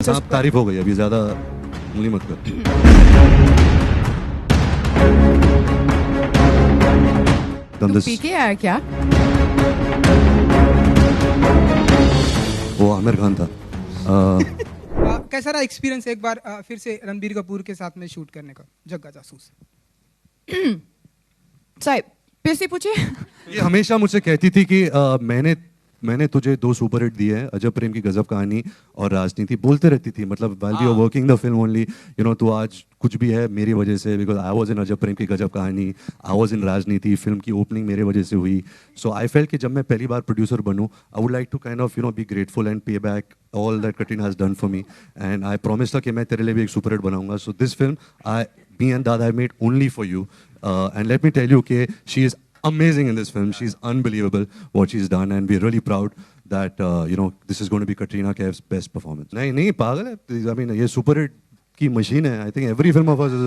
आप तारीफ हो गई, अभी ज्यादा उंगली मत कर। तू पी के आया क्या? वो आमिर खान था। कैसा रहा एक्सपीरियंस एक बार फिर से रणबीर कपूर के साथ में शूट करने का, जग्गा जासूस? साहिब फिर से पूछे। ये हमेशा मुझसे कहती थी कि मैंने तुझे 2 सुपरहिट दिए हैं, अजब प्रेम की गजब कहानी और राजनीति, बोलते रहती थी। मतलब while we were working the film only, you know, तू आज कुछ भी है मेरी वजह से, because I was in अजब प्रेम की गजब कहानी, I was in राजनीति, फिल्म की ओपनिंग मेरे वजह से हुई। So I felt कि जब मैं पहली बार producer बनूं, I would like to kind of, you know, be grateful and pay back all that Katrina has done for me, and I promised her कि मैं तेरे लिए भी एक सुपरहिट बनाऊंगा। So this film, me and Dada have made only for you, and let me tell you कि she is amazing in this film. She's unbelievable what she's done, and we're really proud that you know, this is going to be Katrina Kaif's best performance. नहीं पागल है, I mean ये super hit की machine है। I think every film of us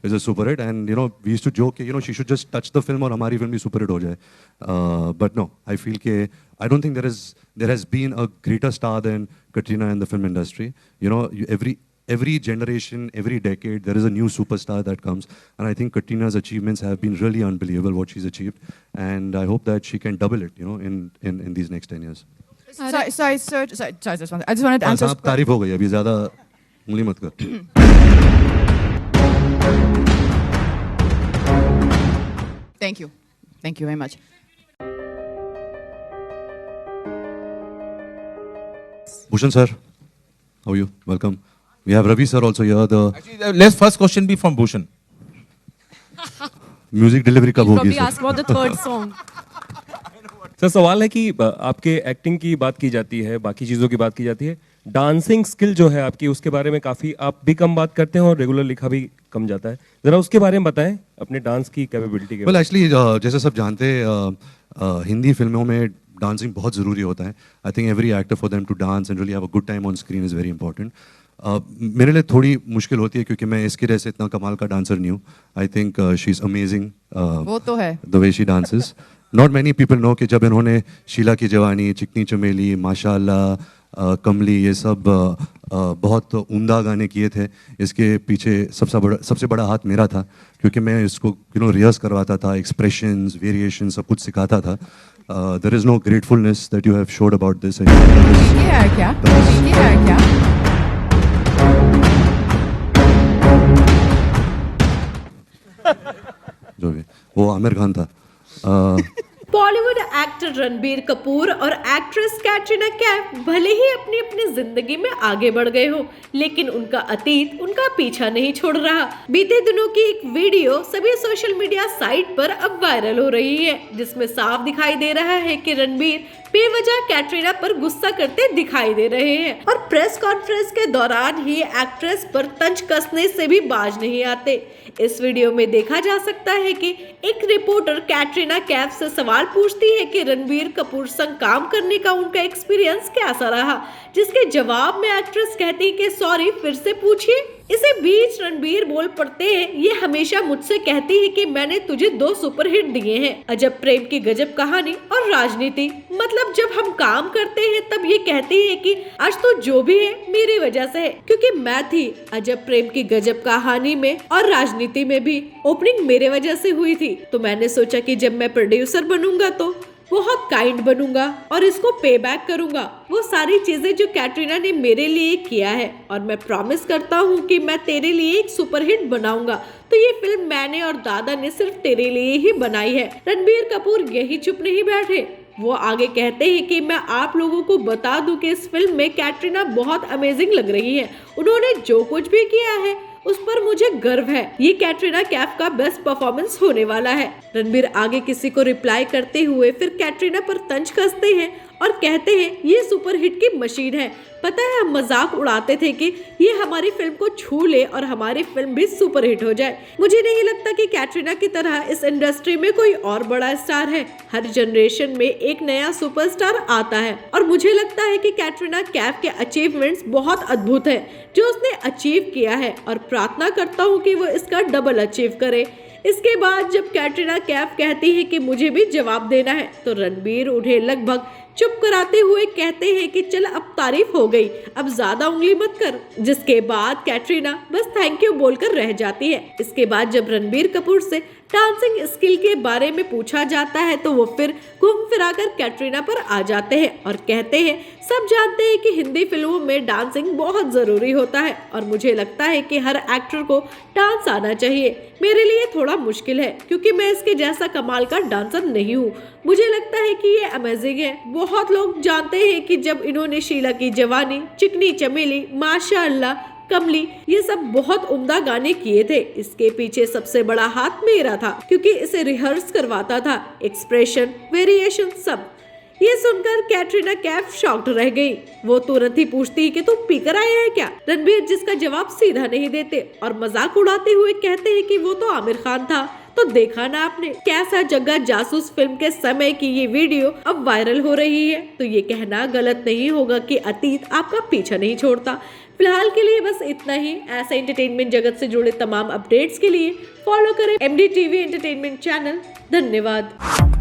is a super hit, and you know we used to joke कि you know she should just touch the film और हमारी film भी super hit हो जाए। But no, I feel कि I don't think there has been a greater star than Katrina in the film industry. You know, every generation, every decade, there is a new superstar that comes, and I think Katrina's achievements have been really unbelievable what she's achieved, and I hope that she can double it, you know, in these next 10 years. Sorry, sir. Sorry, I just wanted to answer. आप तारीफ हो गई, अभी ज़्यादा उंगली मत कर। Thank you very much. Bhushan sir, how are you? Welcome. We have Ravi sir also here. Actually, let's first question be from Bhushan. Music delivery कब होगी Probably sir? ask about the third song. Sir सवाल है कि आपके acting की बात की जाती है, बाकी चीज़ों की बात की जाती है, डांसिंग स्किल जो है आपकी, उसके बारे में काफ़ी आप भी कम बात करते हैं और रेगुलर लिखा भी कम जाता है। ज़रा उसके बारे में बताएं, अपने डांस की कैपेबिलिटी के। Well, actually, जैसे सब जानते हैं, हिंदी फिल्मों में डांसिंग बहुत ज़रूरी होता है। I think every actor for them to dance and really have a good time on screen is very important. मेरे लिए थोड़ी मुश्किल होती है क्योंकि मैं इसके जैसे इतना कमाल का डांसर नहीं हूँ। I think she is amazing वो तो है। The way she dances. Not many people know कि जब इन्होंने शीला की जवानी, चिकनी चमेली, माशाअल्लाह, कमली, ये सब बहुत उम्दा गाने किए थे, इसके पीछे सबसे बड़ा हाथ मेरा था क्योंकि मैं इसको यू नो रिहर्स करवाता था, एक्सप्रेशंस, वेरिएशन सब कुछ सिखाता था। There is no gratefulness that you have showed about this. पी के आया क्या? जो भी वो आमिर खान था। बॉलीवुड एक्टर रणबीर कपूर और एक्ट्रेस कैटरीना कैफ भले ही अपनी अपनी जिंदगी में आगे बढ़ गए हो, लेकिन उनका अतीत उनका पीछा नहीं छोड़ रहा। बीते दिनों की एक वीडियो सभी सोशल मीडिया साइट पर अब वायरल हो रही है, जिसमें साफ दिखाई दे रहा है कि रणबीर बेवजह कैटरीना पर गुस्सा करते दिखाई दे रहे हैं और प्रेस कॉन्फ्रेंस के दौरान ही एक्ट्रेस पर तंज कसने से भी बाज नहीं आते। इस वीडियो में देखा जा सकता है कि एक रिपोर्टर कैटरीना कैफ से सवाल पूछती है कि रणबीर कपूर संग काम करने का उनका एक्सपीरियंस कैसा रहा, जिसके जवाब में एक्ट्रेस कहती है कि सॉरी, फिर से पूछिए। इसी बीच रणबीर बोल पड़ते हैं, ये हमेशा मुझसे कहती है कि मैंने तुझे 2 सुपरहिट दिए हैं, अजब प्रेम की गजब कहानी और राजनीति। मतलब जब हम काम करते हैं तब ये कहती है कि आज तो जो भी है मेरी वजह से है, क्योंकि मैं थी अजब प्रेम की गजब कहानी में और राजनीति में भी ओपनिंग मेरे वजह से हुई थी। तो मैंने सोचा कि जब मैं प्रोड्यूसर बनूंगा तो बहुत काइंड बनूंगा और इसको पे बैक करूंगा वो सारी चीजें जो कैटरीना ने मेरे लिए किया है, और मैं प्रॉमिस करता हूँ कि मैं तेरे लिए एक सुपरहिट बनाऊंगा। तो ये फिल्म मैंने और दादा ने सिर्फ तेरे लिए ही बनाई है। रणबीर कपूर यही चुप नहीं बैठे, वो आगे कहते हैं कि मैं आप लोगों को बता दूं कि इस फिल्म में कैटरीना बहुत अमेजिंग लग रही है। उन्होंने जो कुछ भी किया है उस पर मुझे गर्व है। ये कैटरीना कैफ का बेस्ट परफॉर्मेंस होने वाला है। रणबीर आगे किसी को रिप्लाई करते हुए फिर कैटरीना पर तंज कसते हैं और कहते हैं ये सुपरहिट की मशीन है। पता है, हम मजाक उड़ाते थे कि ये हमारी फिल्म को छू ले और हमारी फिल्म भी सुपरहिट हो जाए। मुझे नहीं लगता कि कैटरीना की तरह इस इंडस्ट्री में कोई और बड़ा स्टार है। हर जनरेशन में एक नया सुपरस्टार आता है और मुझे लगता है कि कैटरीना कैफ के अचीवमेंट्स बहुत अद्भुत है जो उसने अचीव किया है, और प्रार्थना करता हूँ कि वो इसका डबल अचीव करे। इसके बाद जब कैटरीना कैफ कहती है कि मुझे भी जवाब देना है, तो रणबीर उन्हें लगभग चुप कराते हुए कहते हैं कि चल अब तारीफ हो गई, अब ज्यादा उंगली मत कर। जिसके बाद कैटरीना बस थैंक यू बोलकर रह जाती है। इसके बाद जब रणबीर कपूर से डांसिंग स्किल के बारे में पूछा जाता है तो वो फिर घूम फिराकर कैटरीना पर आ जाते हैं और कहते हैं सब जानते हैं कि हिंदी फिल्मों में डांसिंग बहुत जरूरी होता है और मुझे लगता है कि हर एक्टर को डांस आना चाहिए। मेरे लिए थोड़ा मुश्किल है क्योंकि मैं इसके जैसा कमाल का डांसर नहीं हूँ। मुझे लगता है कि ये अमेजिंग है। बहुत लोग जानते हैं कि जब इन्होंने शीला की जवानी, चिकनी चमेली, माशाअल्लाह, कमली, ये सब बहुत उम्दा गाने किए थे। इसके पीछे सबसे बड़ा हाथ मेरा था क्योंकि इसे रिहर्स करवाता था, एक्सप्रेशन, वेरिएशन सब। ये सुनकर कैटरीना कैफ शॉक्ड रह गई। वो तुरंत ही पूछती कि तुम पीकर आए हैं क्या? रणबीर जिसका जवाब सीधा नहीं देते और मजाक उड़ाते हुए कहते हैं कि वो तो आमिर खान था। तो देखा ना आपने कैसा जग्गा जासूस फिल्म के समय की ये वीडियो अब वायरल हो रही है। तो ये कहना गलत नहीं होगा कि अतीत आपका पीछा नहीं छोड़ता। फिलहाल के लिए बस इतना ही। ऐसे एंटरटेनमेंट जगत से जुड़े तमाम अपडेट्स के लिए फॉलो करें MDTV एंटरटेनमेंट चैनल। धन्यवाद।